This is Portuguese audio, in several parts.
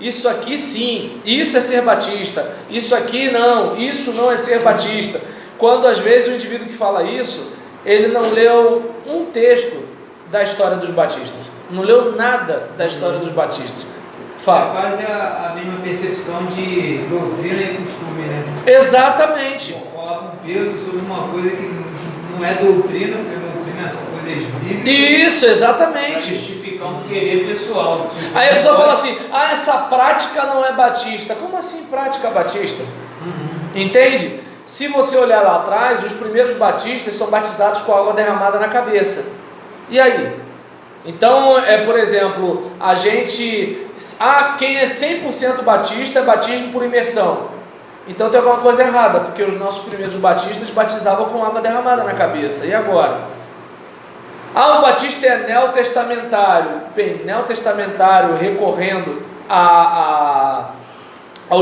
isso aqui sim, isso é ser batista, isso aqui não, isso não é ser batista. Quando às vezes o indivíduo que fala isso, ele não leu um texto da história dos batistas, não leu nada da história dos batistas. Fala. É quase a mesma percepção de doutrina e costume, né? Exatamente. Coloca um peso sobre uma coisa que não é doutrina, porque doutrina são coisas bíblicas. Isso, exatamente. Para justificar um querer pessoal. Tipo, aí a pessoa fala assim, essa prática não é batista. Como assim prática batista? Entende? Se você olhar lá atrás, os primeiros batistas são batizados com água derramada na cabeça. E aí? Então, por exemplo, a gente... quem é 100% batista é batismo por imersão. Então tem alguma coisa errada, porque os nossos primeiros batistas batizavam com água derramada na cabeça. E agora? O batista é neotestamentário. Bem, neotestamentário recorrendo ao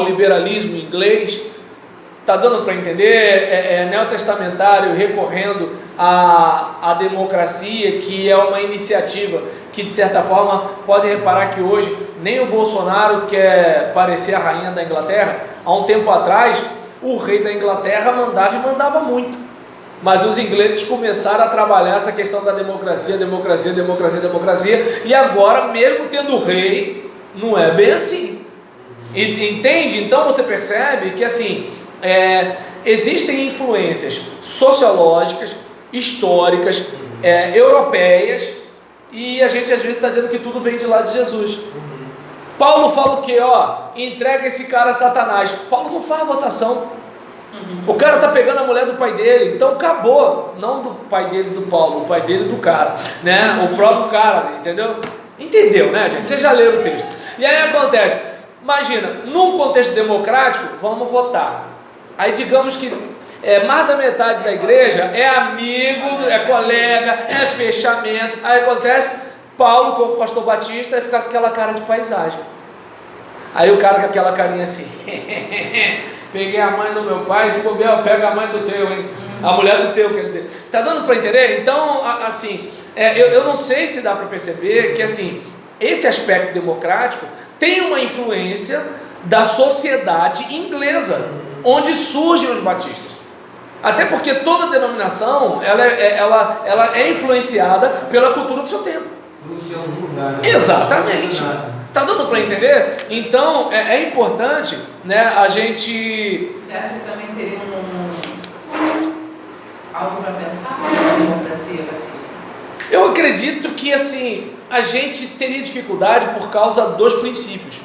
liberalismo inglês. Está dando para entender? Neotestamentário recorrendo à democracia, que é uma iniciativa que, de certa forma, pode reparar que hoje nem o Bolsonaro quer parecer a rainha da Inglaterra. Há um tempo atrás, o rei da Inglaterra mandava e mandava muito. Mas os ingleses começaram a trabalhar essa questão da democracia, e agora, mesmo tendo o rei, não é bem assim. Entende? Então você percebe que assim... existem influências sociológicas, históricas, europeias, e a gente às vezes está dizendo que tudo vem de lá de Jesus. Paulo fala o quê? Entrega esse cara a Satanás. Paulo não faz votação. O cara está pegando a mulher do pai dele, então acabou, não do pai dele do Paulo, o pai dele do cara, né? O próprio cara, entendeu? Entendeu, né, gente? Vocês já leram o texto. E aí acontece, imagina, num contexto democrático, vamos votar. Aí digamos que mais da metade da igreja é amigo, é colega, é fechamento. Aí acontece, Paulo como pastor batista vai ficar com aquela cara de paisagem. Aí o cara com aquela carinha assim, peguei a mãe do meu pai, se bobear, pega a mãe do teu, hein? A mulher do teu, quer dizer. Tá dando para entender? Então, assim, eu não sei se dá para perceber que assim, esse aspecto democrático tem uma influência da sociedade inglesa, onde surgem os batistas. Até porque toda denominação ela é influenciada pela cultura do seu tempo. Surge em algum lugar, né? Exatamente. Tá dando para entender? Então é importante, né, a gente... Você acha que também seria algo para pensar na democracia batista? Eu acredito que assim, a gente teria dificuldade por causa dos princípios.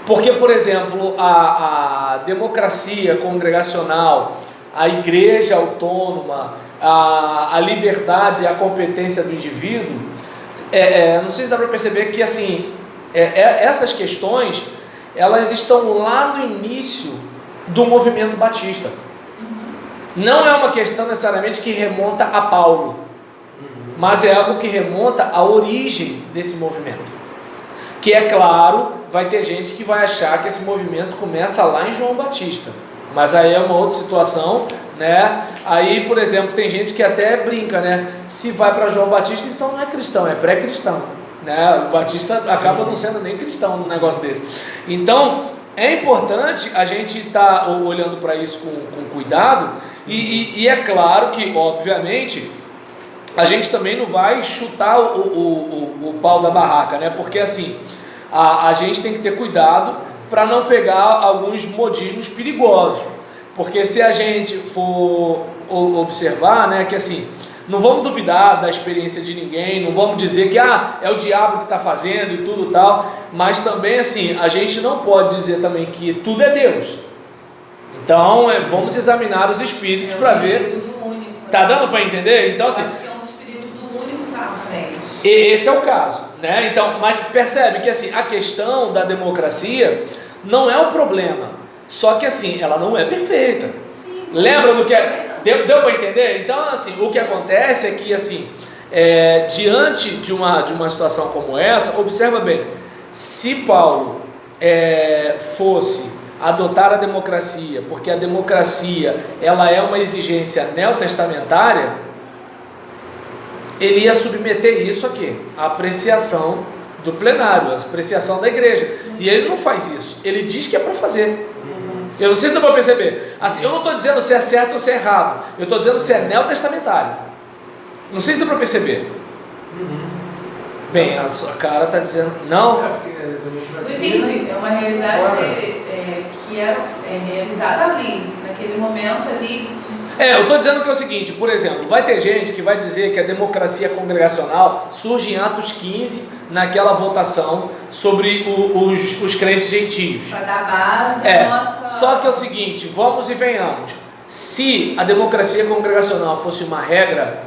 Porque, por exemplo, a democracia congregacional, a igreja autônoma, a liberdade e a competência do indivíduo, não sei se dá para perceber que assim, essas questões, elas estão lá no início do movimento batista. Não é uma questão necessariamente que remonta a Paulo, mas é algo que remonta à origem desse movimento. Que é claro, vai ter gente que vai achar que esse movimento começa lá em João Batista, mas aí é uma outra situação, né? Aí, por exemplo, tem gente que até brinca, né? Se vai para João Batista, então não é cristão, é pré-cristão, né? O Batista acaba não sendo nem cristão num negócio desse. Então, é importante a gente estar olhando para isso com cuidado, e é claro que, obviamente, a gente também não vai chutar o pau da barraca, né? Porque assim, a gente tem que ter cuidado para não pegar alguns modismos perigosos. Porque se a gente for observar, né, que assim, não vamos duvidar da experiência de ninguém, não vamos dizer que é o diabo que está fazendo e tudo tal, mas também assim, a gente não pode dizer também que tudo é Deus. Então, vamos examinar os espíritos para ver. Tá dando para entender? Então assim, esse é o caso, né? Então, mas percebe que assim, a questão da democracia não é o problema, só que assim, ela não é perfeita. Sim, lembra do que deu para entender? Então, assim, o que acontece é que assim, diante de uma situação como essa, observa bem, se Paulo fosse adotar a democracia, porque a democracia ela é uma exigência neotestamentária, ele ia submeter isso aqui, a apreciação do plenário, a apreciação da igreja. E ele não faz isso. Ele diz que é para fazer. Eu não sei se dá para perceber. Assim, eu não estou dizendo se é certo ou se é errado. Eu estou dizendo se é neotestamentário. Não sei se dá para perceber. Bem, a sua cara está dizendo não. Não entendi. É uma realidade que era realizada ali, naquele momento ali. Eu estou dizendo que é o seguinte, por exemplo, vai ter gente que vai dizer que a democracia congregacional surge em Atos 15, naquela votação sobre os crentes gentios. Para dar base à nossa... Só que é o seguinte, vamos e venhamos. Se a democracia congregacional fosse uma regra,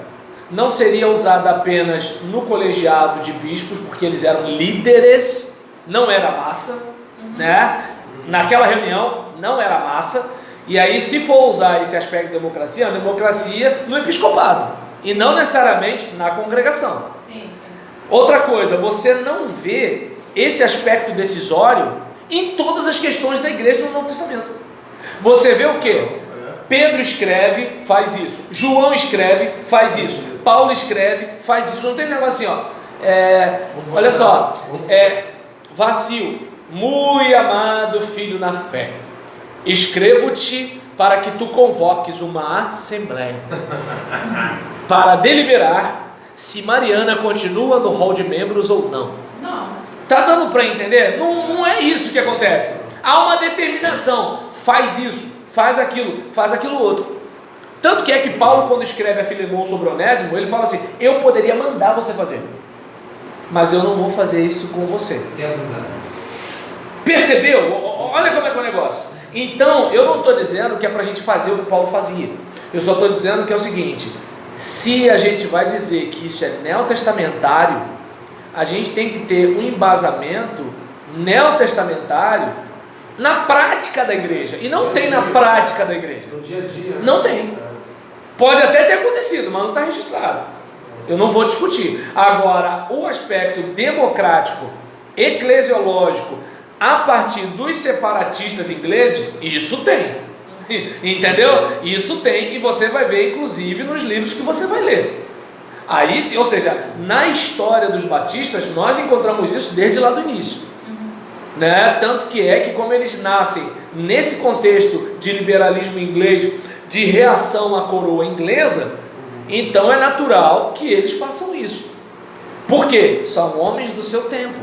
não seria usada apenas no colegiado de bispos, porque eles eram líderes, não era massa, né? Naquela reunião não era massa. E aí, se for usar esse aspecto de democracia, é uma democracia no episcopado e não necessariamente na congregação. Sim. Outra coisa, você não vê esse aspecto decisório em todas as questões da igreja no Novo Testamento. Você vê o quê? Pedro escreve, faz isso. João escreve, faz isso. Paulo escreve, faz isso. Não tem negócio assim, olha só, vacilo, muito amado filho na fé, escrevo-te para que tu convoques uma assembleia para deliberar se Mariana continua no hall de membros ou não. Não. Tá dando para entender? Não é isso que acontece. Há uma determinação. Faz isso, faz aquilo outro. Tanto que é que Paulo, quando escreve a Filemão sobre Onésimo, ele fala assim: eu poderia mandar você fazer, mas eu não vou fazer isso com você. Percebeu? Olha como é que é o negócio. Então, eu não estou dizendo que é para a gente fazer o que Paulo fazia. Eu só estou dizendo que é o seguinte: se a gente vai dizer que isso é neotestamentário, a gente tem que ter um embasamento neotestamentário na prática da igreja. E não tem na prática da igreja. No dia a dia. Não tem. Pode até ter acontecido, mas não está registrado. Eu não vou discutir. Agora, o aspecto democrático, eclesiológico, a partir dos separatistas ingleses, isso tem. Entendeu? Isso tem, e você vai ver inclusive nos livros que você vai ler. Aí, ou seja, na história dos batistas, nós encontramos isso desde lá do início. Né? Tanto que é que, como eles nascem nesse contexto de liberalismo inglês, de reação à coroa inglesa, então é natural que eles façam isso. Por quê? São homens do seu tempo.